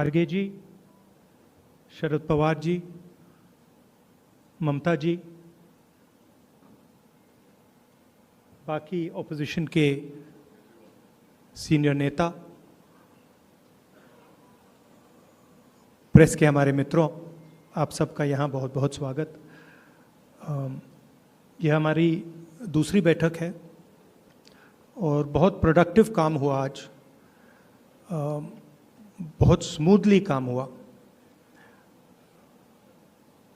खारगे जी, शरद पवार जी, ममता जी, बाकी ऑपोजिशन के सीनियर नेता, प्रेस के हमारे मित्रों, आप सबका यहाँ बहुत बहुत स्वागत। यह हमारी दूसरी बैठक है और बहुत प्रोडक्टिव काम हुआ आज, बहुत स्मूथली काम हुआ।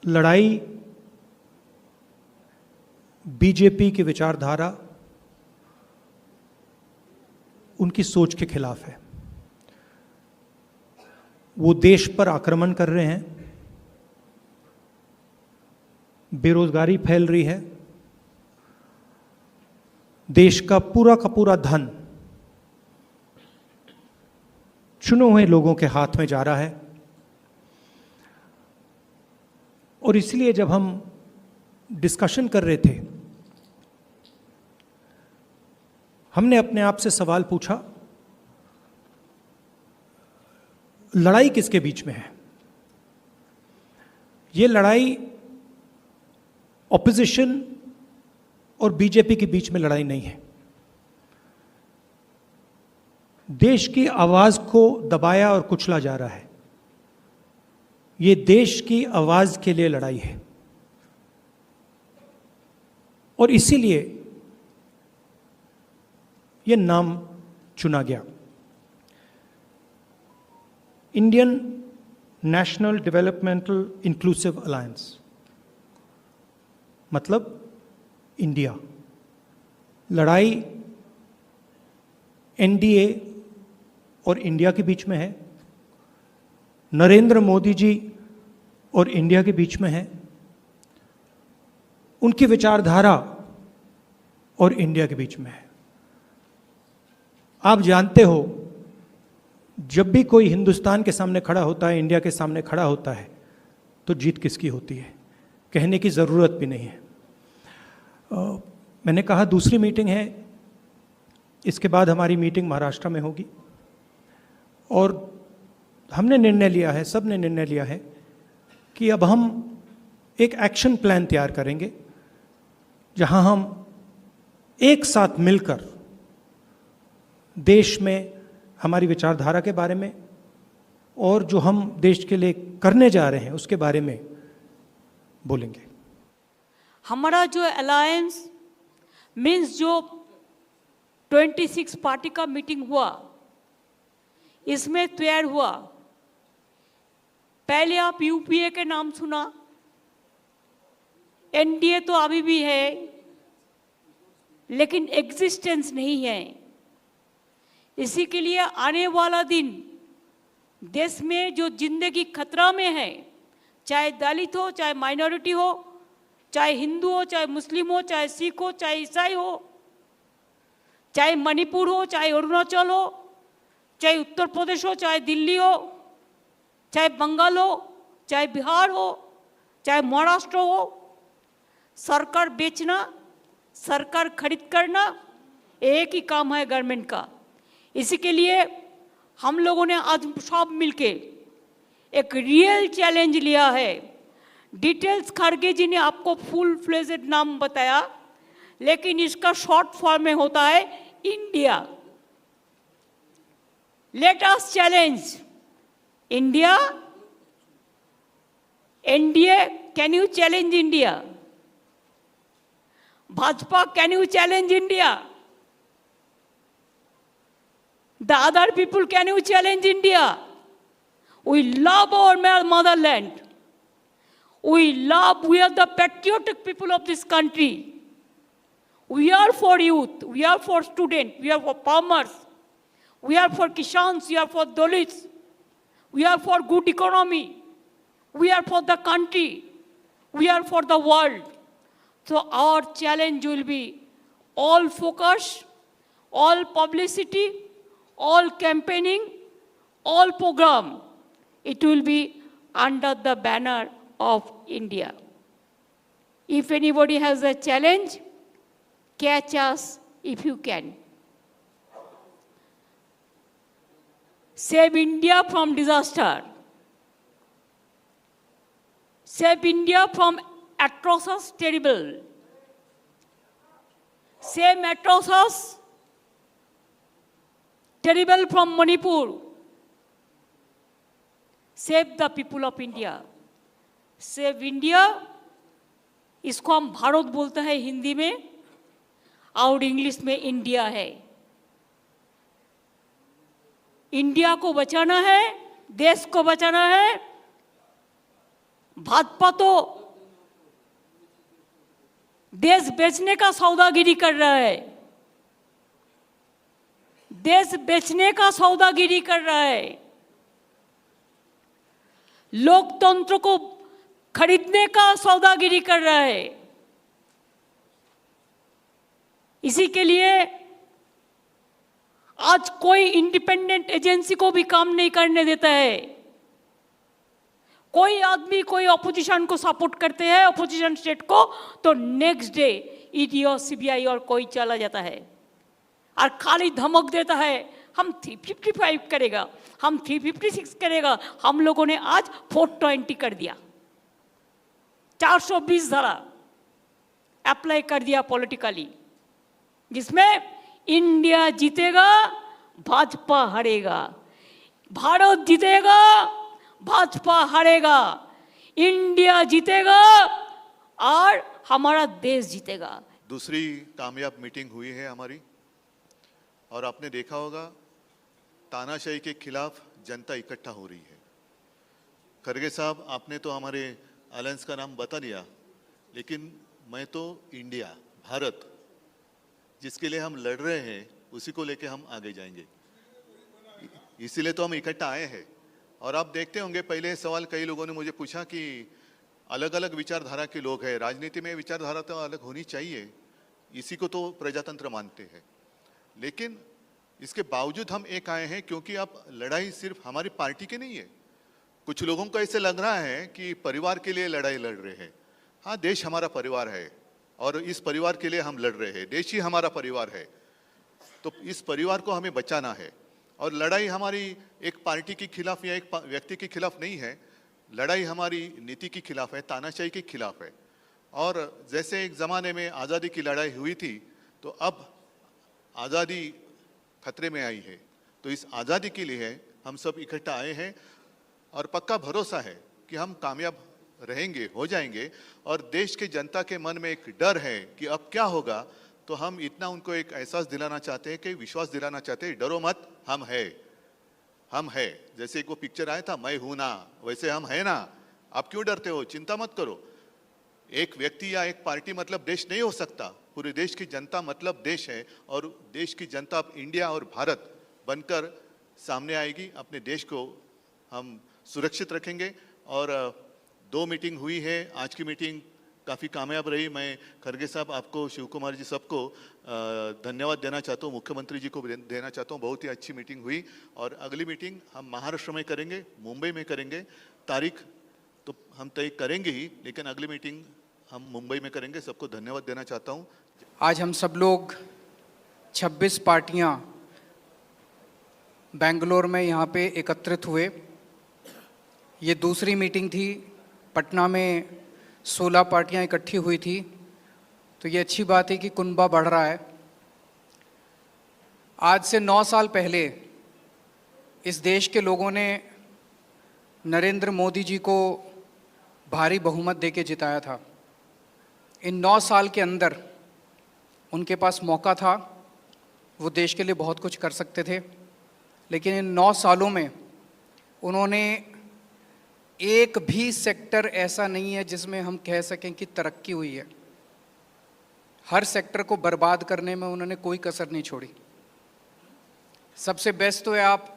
लड़ाई बीजेपी की विचारधारा, उनकी सोच के खिलाफ है। वो देश पर आक्रमण कर रहे हैं, बेरोजगारी फैल रही है, देश का पूरा धन चुने हुए लोगों के हाथ में जा रहा है। और इसलिए जब हम डिस्कशन कर रहे थे, हमने अपने आप से सवाल पूछा, लड़ाई किसके बीच में है? ये लड़ाई ऑपोजिशन और बीजेपी के बीच में लड़ाई नहीं है। देश की आवाज को दबाया और कुचला जा रहा है। ये देश की आवाज के लिए लड़ाई है और इसीलिए ये नाम चुना गया, Indian national developmental inclusive alliance, मतलब इंडिया। लड़ाई एनडीए और इंडिया के बीच में है, नरेंद्र मोदी जी और इंडिया के बीच में है, उनकी विचारधारा और इंडिया के बीच में है। आप जानते हो, जब भी कोई हिंदुस्तान के सामने खड़ा होता है, इंडिया के सामने खड़ा होता है, तो जीत किसकी होती है? कहने की ज़रूरत भी नहीं है। मैंने कहा दूसरी मीटिंग है, इसके बाद हमारी मीटिंग महाराष्ट्र में होगी और हमने निर्णय लिया है, सब ने निर्णय लिया है कि अब हम एक एक्शन प्लान तैयार करेंगे जहां हम एक साथ मिलकर देश में हमारी विचारधारा के बारे में और जो हम देश के लिए करने जा रहे हैं उसके बारे में बोलेंगे। हमारा जो अलायंस मीन्स जो 26 पार्टी का मीटिंग हुआ, इसमें तैयार हुआ। पहले आप यूपीए के नाम सुना, एनडीए तो अभी भी है लेकिन एग्जिस्टेंस नहीं है। इसी के लिए आने वाला दिन देश में जो जिंदगी खतरा में है, चाहे दलित हो, चाहे माइनॉरिटी हो, चाहे हिंदू हो, चाहे मुस्लिम हो, चाहे सिख हो, चाहे ईसाई हो, चाहे मणिपुर हो, चाहे अरुणाचल हो, चाहे उत्तर प्रदेश हो, चाहे दिल्ली हो, चाहे बंगाल हो, चाहे बिहार हो, चाहे महाराष्ट्र हो, सरकार बेचना, सरकार खरीद करना एक ही काम है गवर्नमेंट का। इसी के लिए हम लोगों ने आज सब मिलके एक रियल चैलेंज लिया है। डिटेल्स खारगे जी ने आपको फुल फ्लेजेड नाम बताया, लेकिन इसका शॉर्ट फॉर्म में होता है India. Let us challenge India. NDA, can you challenge India? Bhajpa, can you challenge India? The other people, can you challenge India? We love our motherland. We are the patriotic people of this country. We are for youth, we are for students, we are for farmers, we are for Kishans, we are for Dalits, we are for good economy, we are for the country, we are for the world. So our challenge will be all focus, all publicity, all campaigning, all program. It will be under the banner of India. If anybody has a challenge, catch us if you can. save India from disaster, save India from atrocious terrible, save atrocious terrible from Manipur, save the people of India, save India, इसको हम भारत बोलते हैं हिंदी में और English में India है। India को बचाना है, देश को बचाना है। भाजपा तो देश बेचने का सौदागिरी कर रहा है, देश बेचने का सौदागिरी कर रहा है, लोकतंत्र को खरीदने का सौदागिरी कर रहा है। इसी के लिए आज कोई इंडिपेंडेंट एजेंसी को भी काम नहीं करने देता है। कोई आदमी कोई ऑपोजिशन को सपोर्ट करते हैं, ऑपोजिशन स्टेट को, तो नेक्स्ट डे ईडी और सीबीआई और कोई चला जाता है और खाली धमक देता है, हम 355 करेगा, हम 356 करेगा। हम लोगों ने आज 420 कर दिया, 420 धारा अप्लाई कर दिया पॉलिटिकली, जिसमें इंडिया जीतेगा, भाजपा हारेगा, भारत जीतेगा, भाजपा हारेगा, इंडिया जीतेगा और हमारा देश जीतेगा। दूसरी कामयाब मीटिंग हुई है हमारी, और आपने देखा होगा तानाशाही के खिलाफ जनता इकट्ठा हो रही है। खरगे साहब, आपने तो हमारे अलायंस का नाम बता दिया, लेकिन मैं तो इंडिया, भारत, जिसके लिए हम लड़ रहे हैं, उसी को लेके हम आगे जाएंगे। इसीलिए तो हम इकट्ठा आए हैं। और आप देखते होंगे, पहले सवाल कई लोगों ने मुझे पूछा कि अलग अलग विचारधारा के लोग हैं, राजनीति में विचारधारा तो अलग होनी चाहिए, इसी को तो प्रजातंत्र मानते हैं। लेकिन इसके बावजूद हम एक आए हैं क्योंकि अब लड़ाई सिर्फ हमारी पार्टी की नहीं है। कुछ लोगों को ऐसे लग रहा है कि परिवार के लिए लड़ाई लड़ रहे हैं। हाँ, देश हमारा परिवार है और इस परिवार के लिए हम लड़ रहे हैं। देश ही हमारा परिवार है, तो इस परिवार को हमें बचाना है। और लड़ाई हमारी एक पार्टी के खिलाफ या एक व्यक्ति के खिलाफ नहीं है, लड़ाई हमारी नीति के खिलाफ है, तानाशाही के खिलाफ है। और जैसे एक ज़माने में आज़ादी की लड़ाई हुई थी, तो अब आज़ादी खतरे में आई है। तो इस आज़ादी के लिए हम सब इकट्ठा आए हैं और पक्का भरोसा है कि हम कामयाब रहेंगे, हो जाएंगे। और देश के जनता के मन में एक डर है कि अब क्या होगा, तो हम इतना उनको एक एहसास दिलाना चाहते हैं, कि विश्वास दिलाना चाहते हैं, डरो मत, हम है। जैसे एक वो पिक्चर आया था, मैं हूं ना, वैसे हम है ना। आप क्यों डरते हो, चिंता मत करो। एक व्यक्ति या एक पार्टी मतलब देश नहीं हो सकता, पूरे देश की जनता मतलब देश है। और देश की जनता अब इंडिया और भारत बनकर सामने आएगी। अपने देश को हम सुरक्षित रखेंगे। और 2 मीटिंग हुई है, आज की मीटिंग काफ़ी कामयाब रही। मैं खरगे साहब, आपको, शिव कुमार जी, सबको धन्यवाद देना चाहता हूँ, मुख्यमंत्री जी को देना चाहता हूँ। बहुत ही अच्छी मीटिंग हुई। और अगली मीटिंग हम महाराष्ट्र में करेंगे, मुंबई में करेंगे। तारीख तो हम तय करेंगे ही, लेकिन अगली मीटिंग हम मुंबई में करेंगे। सबको धन्यवाद देना चाहता हूँ। आज हम सब लोग 26 पार्टियां बेंगलोर में यहाँ पे एकत्रित हुए। ये दूसरी मीटिंग थी। पटना में 16 पार्टियां इकट्ठी हुई थी। तो ये अच्छी बात है कि कुनबा बढ़ रहा है। आज से 9 साल पहले इस देश के लोगों ने नरेंद्र मोदी जी को भारी बहुमत देके जिताया था। इन 9 साल के अंदर उनके पास मौका था, वो देश के लिए बहुत कुछ कर सकते थे। लेकिन इन 9 सालों में उन्होंने एक भी सेक्टर ऐसा नहीं है जिसमें हम कह सकें कि तरक्की हुई है। हर सेक्टर को बर्बाद करने में उन्होंने कोई कसर नहीं छोड़ी। सबसे बेस्ट तो है, आप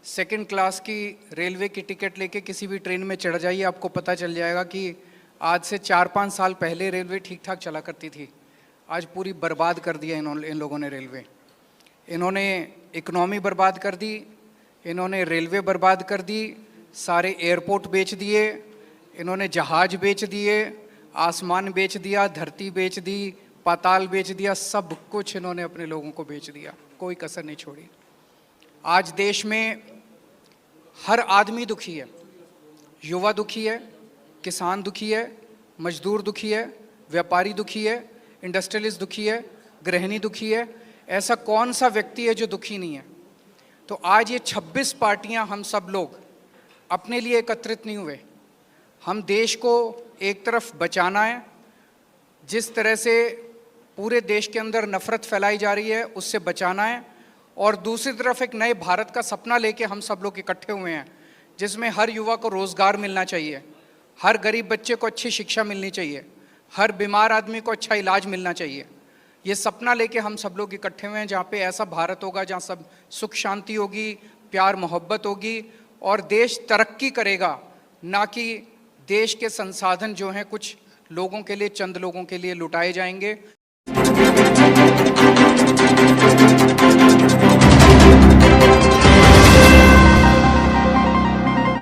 सेकंड क्लास की रेलवे की टिकट लेके किसी भी ट्रेन में चढ़ जाइए, आपको पता चल जाएगा कि आज से 4-5 साल पहले रेलवे ठीक ठाक चला करती थी। आज पूरी बर्बाद कर दिया इन लोगों ने रेलवे। इन्होंने इकोनॉमी बर्बाद कर दी, इन्होंने रेलवे बर्बाद कर दी, सारे एयरपोर्ट बेच दिए, इन्होंने जहाज बेच दिए, आसमान बेच दिया, धरती बेच दी, पाताल बेच दिया, सब कुछ इन्होंने अपने लोगों को बेच दिया, कोई कसर नहीं छोड़ी। आज देश में हर आदमी दुखी है, युवा दुखी है, किसान दुखी है, मजदूर दुखी है, व्यापारी दुखी है, इंडस्ट्रियलिस्ट दुखी है, गृहिणी दुखी है। ऐसा कौन सा व्यक्ति है जो दुखी नहीं है? तो आज ये 26 पार्टियां, हम सब लोग अपने लिए एकत्रित नहीं हुए। हम देश को एक तरफ बचाना है, जिस तरह से पूरे देश के अंदर नफरत फैलाई जा रही है उससे बचाना है, और दूसरी तरफ एक नए भारत का सपना लेके हम सब लोग इकट्ठे हुए हैं, जिसमें हर युवा को रोज़गार मिलना चाहिए, हर गरीब बच्चे को अच्छी शिक्षा मिलनी चाहिए, हर बीमार आदमी को अच्छा इलाज मिलना चाहिए। ये सपना लेके हम सब लोग इकट्ठे हुए हैं, जहाँ पे ऐसा भारत होगा जहाँ सब सुख शांति होगी, प्यार मोहब्बत होगी और देश तरक्की करेगा, ना कि देश के संसाधन जो हैं कुछ लोगों के लिए, चंद लोगों के लिए लुटाए जाएंगे।